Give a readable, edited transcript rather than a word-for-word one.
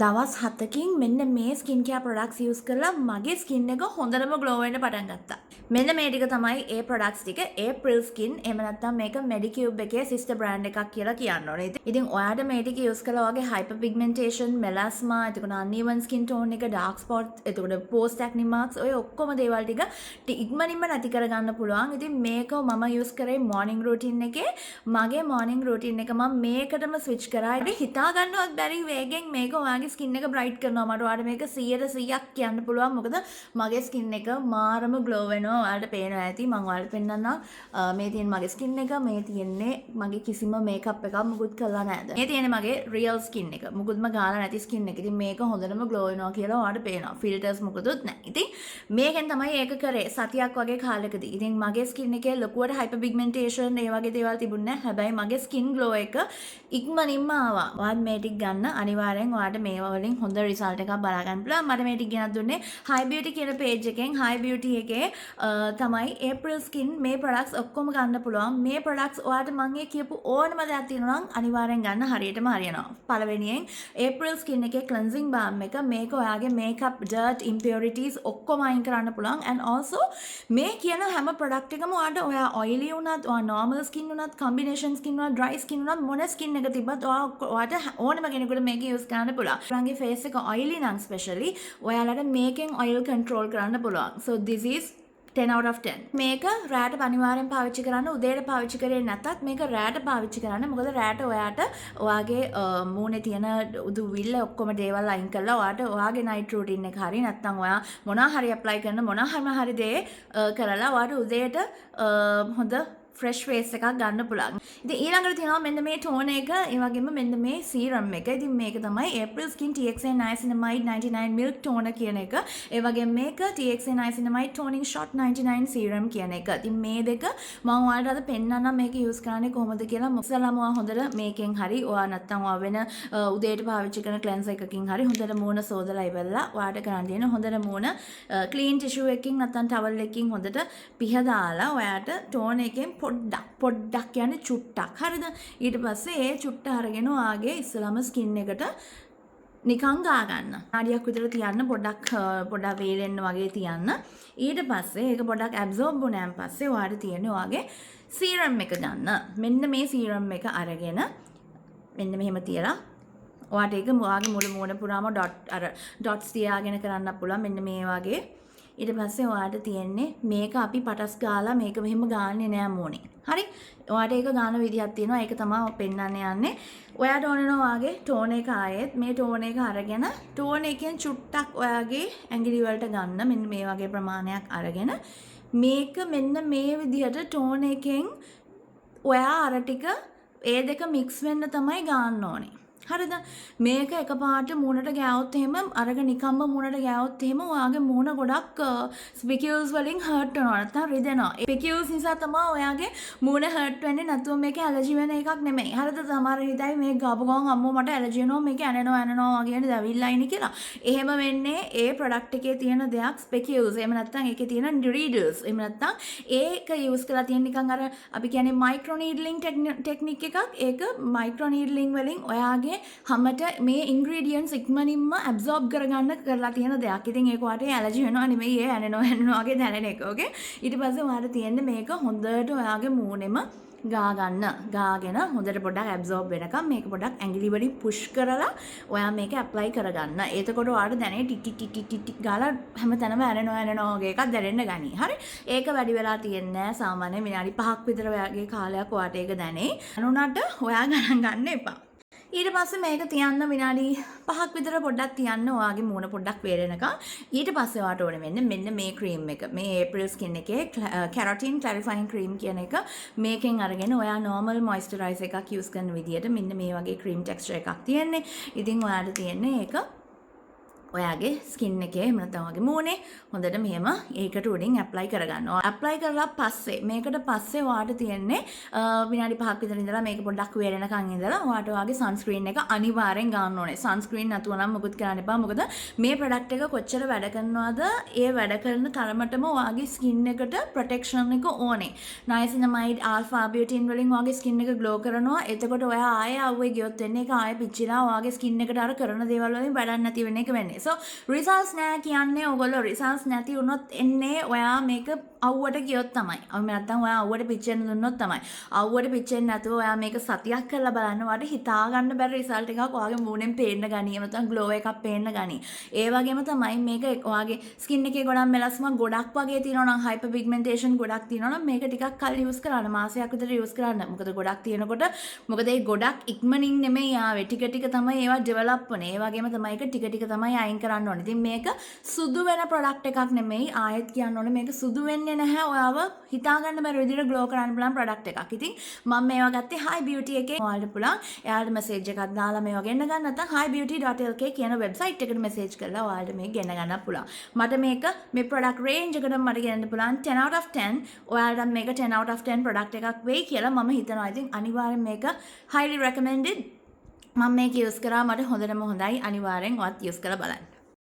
දවස් 7කින් මෙන්න මේ ස්කින් කෙයාර් ප්‍රොඩක්ට්ස් යූස් කරලා මගේ ස්කින් එක හොඳටම ග්ලෝ වෙන්න පටන් ගත්තා. මෙන්න මේ ටික තමයි ඒ ප්‍රොඩක්ට්ස් ටික. April Skin එහෙම නැත්නම් මේක Medicube එකේ sister brand එකක් කියලා කියන්න ඕනේ. ඉතින් ඔයාට මේ ටික යූස් කළා වගේ hyperpigmentation, melasma, එතකොට uneven skin tone එක, dark spots, එතකොට post acne marks ඔය ඔක්කොම දේවල් ටික ඉක්මනින්ම නැති කරගන්න පුළුවන්. ඉතින් මේක මම යූස් කරේ morning routine එකේ. මගේ morning routine එක මම මේකටම switch කරා. ඉතින් හිතා ගන්නවත් බැරි වේගෙන් මේක ඔයාගේ ස්කින් එක බ්‍රයිට් කරනවා. මට ඔයාලට මේක 100%ක් කියන්න පුළුවන්. මොකද මගේ ස්කින් එක මාරම ග්ලෝ වෙනවා. ඔයාලට පේනවා ඇති. මම ඔයාලට පෙන්නන්නම්. මේ තියෙන මගේ ස්කින් එක, මේ තියෙන්නේ මගේ කිසිම මේකප් එකක් මුකුත් කරලා නැද්ද. මේ තියෙන්නේ මගේ රියල් ස්කින් එක. මුකුත්ම ගාලා නැති ස්කින් එක. ඉතින් මේක හොඳටම ග්ලෝ වෙනවා කියලා ඔයාලට පේනවා. ෆිල්ටර්ස් මුකුත් නැහැ. ඉතින් මේකෙන් තමයි ඒක කරේ. සතියක් වගේ කාලෙකදී. ඉතින් මගේ ස්කින් එකේ ලොකුවට hyperpigmentation ඒ වගේ දේවල් තිබුණේ නැහැ. හැබැයි මගේ ස්කින් ග්ලෝ එක ඉක්මනින්ම ආවා. ඔයාත් මේ ටික ගන්න අනිවාර්යෙන් ඔයාට මේවා වලින් හොඳ රිසල්ට් එකක් බලා ගන්න පුළුවන්. මට මේ ටික ගෙනත් දුන්නේ Hi Beauty කියන page එකෙන්. Hi Beauty එකේ තමයි April Skin මේ products ඔක්කොම ගන්න පුළුවන්. මේ products ඔයාට මම කියපු ඕනම දෙයක් තියෙනවා නම් අනිවාර්යෙන් ගන්න හරියටම හරියනවා. පළවෙනියෙන් April Skin එකේ cleansing balm එක මේක ඔයාගේ makeup dirt impurities ඔක්කොම අයින් කරන්න පුළුවන්. and also මේ කියන හැම product එකම ඔයාට ඔයා oily වුණත්, ඔයා normal skin වුණත්, combination skin වුණත්, dry skin වුණත් මොන skin එක තිබ්බත් ඔයාට ඕනම කෙනෙකුට මේක use කරන්න පුළුවන්. ඔයාගේ face එක oily නම් especially ඔයාලට මේකෙන් oil control කරන්න පුළුවන්. so this is 10 out of 10. මේක රෑට අනිවාර්යෙන් පාවිච්චි කරන්න. උදේට පාවිච්චි කරේ නැතත් මේක රෑට පාවිච්චි කරන්න. මොකද රෑට ඔයාට ඔයාගේ මූණේ තියෙන උදුවිල්ල ඔක්කොම දේවල් අයින් කරලා ඔයාට ඔයාගේ night routine එක හරි නැත්නම් ඔයා මොනවා හරි apply කරන මොනවා හරි දේ කරලා ඔයාට උදේට හොඳ fresh face එකක් ගන්න පුළුවන්. ඉතින් ඊළඟට තියෙනවා මෙන්න මේ tone එක, ඒ වගේම මෙන්න මේ serum එක. ඉතින් මේක තමයි April Skin TXA Niacinamide 99 Milk Toner කියන එක. ඒ වගේම මේක TXA Niacinamide Toning Shot 99 Serum කියන එක. ඉතින් මේ දෙක මම ඔයාලට අද පෙන්නන්නම් මේක use කරන්නේ කොහොමද කියලා. මොකදලම ඔයා හොඳට මේකෙන් හරි ඔයා නැත්තම් ඔයා වෙන උදේට පාවිච්චි කරන cleanser එකකින් හරි හොඳට මූණ සෝදලා ඉවරලා ඔයාට කරන්න තියෙන හොඳට මූණ clean tissue එකකින් නැත්තම් towel එකකින් හොඳට පිහදාලා ඔයාට tone එකෙන් පොඩ්ඩක් කියන්නේ චුට්ටක්. හරිද? ඊට පස්සේ ඒ චුට්ට අරගෙන ඔයාගේ ඉස්සලම ස්කින් එකට නිකන් ගා ගන්න. ආඩියක් විතර තියන්න, පොඩ්ඩක් වේලෙන්න වගේ තියන්න. ඊට පස්සේ ඒක පොඩ්ඩක් ඇබ්සෝබ් වුණාන් පස්සේ ඔයාට තියෙන්නේ ඔයාගේ සීරම් එක ගන්න. මෙන්න මේ සීරම් එක අරගෙන මෙන්න මෙහෙම තියලා ඔයාට ඒක ඔයාගේ මුළු මූණ පුරාම ඩොට්ස් තියාගෙන කරන්න පුළුවන්. මෙන්න මේ වගේ. ඊට පස්සේ ඔයාට තියෙන්නේ මේක අපි පටස් ගාලා මේක මෙහෙම ගාන්නේ නෑ මූණේ. හරි? ඔයාට ඒක ගාන විදිහක් තියෙනවා. ඒක තමයි පෙන්නන්න යන්නේ. ඔයාට ඕන වෙනවා ඔයාගේ ටෝන් එක ආයෙත් මේ ටෝන් එක අරගෙන ටෝන් එකෙන් චුට්ටක් ඔයාගේ ඇඟිලි වලට ගන්න. මෙන්න මේ වගේ ප්‍රමාණයක් අරගෙන මේක මෙන්න මේ විදිහට ටෝන් එකෙන් ඔයා අර ටික ඒ දෙක මික්ස් වෙන්න තමයි ගන්න ඕනේ. හරිද? මේක එකපාරට මූණට ගෑවොත් එහෙම අරග නිකම්ම මූණට ගෑවොත් එහෙම ඔයාගේ මූණ ගොඩක් ස්පිකියුල්ස් වලින් හර්ට් වෙනවා නැත්නම් රිදෙනවා. ඒ ස්පිකියුල්ස් නිසා තමයි ඔයාගේ මූණ හර්ට් වෙන්නේ. නැතුව මේක ඇලර්ජි වෙන එකක් නෙමෙයි. හරිද? සමහර හිතයි මේ ගාපු ගමන් අම්මෝ මට ඇලර්ජි වෙනවා මේක ඇනෙනවා වගේ දැවිල්ලා ඉන්නේ කියලා. එහෙම වෙන්නේ ඒ ප්‍රොඩක්ට් එකේ තියෙන දෙයක් ස්පිකියුල්ස්. එහෙම නැත්නම් ඒකේ තියෙන ඩිරිඩල්ස්. එහෙම නැත්නම් ඒක යූස් කරලා තියෙන නිකන් අර අපි කියන්නේ මයික්‍රෝ නීඩ්ලින් ටෙක්නික් එකක්. ඒක මයික්‍රෝ නීඩ්ලින් වලින් ඔයාගේ හැමත මේ ඉන්ග්‍රීඩියන්ට්ස් ඉක්මනින්ම ඇබ්සෝබ් කරගන්න කරලා තියෙන දෙයක්. ඉතින් ඒක වාට ඇලර්ජි වෙනවා නෙමෙයි ඒ ඇනෙනවා වගේ දැනෙන එක. ඕකේ. ඊට පස්සේ ඔයාලට තියෙන්නේ මේක හොඳට ඔයාගේ මූණෙම ගා ගන්න. ගාගෙන හොඳට පොඩ්ඩක් ඇබ්සෝබ් වෙනකම් මේක පොඩ්ඩක් ඇඟිලි වලින් පුෂ් කරලා ඔයා මේක ඇප්ලයි කරගන්න. එතකොට ඔයාලට දැනේ ටික් ගාලා හැමතැනම ඇනෙනවා වගේ එකක් දැනෙන්න ගනී. හරි? ඒක වැඩි වෙලා තියෙන්නේ නැහැ. සාමාන්‍යයෙන් විනාඩි 5ක් විතර වගේ කාලයක් ඔයාට ඒක දැනේ. අනුනට ඔයා ගණන් ගන්න එපා. ඊට පස්සේ මේක තියන්න විනාඩි 5ක් විතර පොඩ්ඩක් තියන්න ඔයාගේ මූණ පොඩ්ඩක් වේලෙනකම්. ඊට පස්සේ ඔයාට ඕනේ වෙන්නේ මෙන්න මේ ක්‍රීම් එක. මේ April Skin එකේ Keratin Clarifying Cream කියන එක මේකෙන් අරගෙන ඔයා normal moisturizer එකක් use කරන විදියට මෙන්න මේ වගේ cream texture එකක් තියෙන්නේ. ඉතින් ඔයාට තියෙන්නේ ඒක ඔයාගේ ස්කින් එකේ එහෙම නැත්නම් ඔයාගේ මූණේ හොඳට මෙහෙම ඒකට උඩින් ඇප්ලයි කරගන්නවා. ඇප්ලයි කරලා පස්සේ මේකට පස්සේ ඔයාට තියෙන්නේ විනාඩි 5ක් විතර ඉඳලා මේක පොඩ්ඩක් වේලෙනකන් ඉඳලා ඔයාට ඔයාගේ සන්ස්ක්‍රීන් එක අනිවාර්යෙන් ගන්න ඕනේ. සන්ස්ක්‍රීන් නැතුව නම් මොකුත් කරන්න එපා. මොකද මේ ප්‍රොඩක්ට් එක කොච්චර වැඩ කරනවද ඒ වැඩ කරන තරමටම ඔයාගේ ස්කින් එකට ප්‍රොටෙක්ෂන් එක ඕනේ. niacinamide alpha butane වලින් ඔයාගේ ස්කින් එක ග්ලෝ කරනවා. එතකොට ඔයා ආයෙ අවුවේ ගියොත් වෙන්නේ ඒක ආයෙ පිච්චිලා ඔයාගේ ස්කින් එකට අර කරන දේවල් වලින් වැඩක් නැති වෙන එක වෙන්නේ. So results නෑ කියන්නේ ඔයගොල්ලෝ results නැති වුණොත් එන්නේ ඔයා මේක අවුවට ගියොත් තමයි. අපි නැත්තම් ඔයා අවුවට පිච්චෙන්න දුන්නොත් තමයි. අවුවට පිච්චෙන්නේ නැතුව ඔයා මේක සතියක් කරලා බලන්න ඔයාට හිතා ගන්න බැරි result එකක් ඔයාගේ මූණෙන් පේන්න ගනී. නැත්තම් glow එකක් පේන්න ගනී. ඒ වගේම තමයි මේක ඔයාගේ skin එකේ ගොඩක් මෙලස්ම ගොඩක් වගේ තියෙනවා නම් hyper pigmentation ගොඩක් තියෙනවා නම් මේක ටිකක් කල් use කරන්න. මාසයක් විතර use කරන්න. මොකද ගොඩක් තියෙනකොට මොකද ඒ ගොඩක් ඉක්මනින් නෙමෙයි ආවේ. ටික ටික තමයි ඒවා develop වෙන්නේ. ඒ වගේම තමයි ඒක ටික ටික තමයි අයින් කරන්න ඕනේ. ඉතින් මේක සුදු වෙන ප්‍රොඩක්ට් එකක් නෙමෙයි. ආයෙත් කියන්න ඕනේ මේක සුදු වෙන්නේ නැහැ. ඔයාව හිතා ගන්න බැරි විදිහට ග්ලෝ කරන්න පුළුවන් ප්‍රොඩක්ට් එකක්. ඉතින් මම මේවා ගත්තේ Hi Beauty එකේ. ඔයාලට පුළුවන් එයාලට මැසේජ් එකක් දාලා මේවා ගෙන්න ගන්න. නැත්නම් hibeauty.lk කියන වෙබ්සයිට් එකට මැසේජ් කරලා ඔයාලට මේක ගෙන්න ගන්න පුළුවන්. මට මේක මේ ප්‍රොඩක්ට් රේන්ජ් එකට මට ගෙන්න පුළුවන් 10 out of 10. ඔයාලට මේක 10 out of 10 ප්‍රොඩක්ට් එකක් වෙයි කියලා මම හිතනවා. ඉතින් අනිවාර්යෙන් මේක highly recommended. මම මේක යූස් කරා මට හොඳටම හොඳයි. අනිවාර්යෙන් ඔයත් යූස් කරලා බලන්න.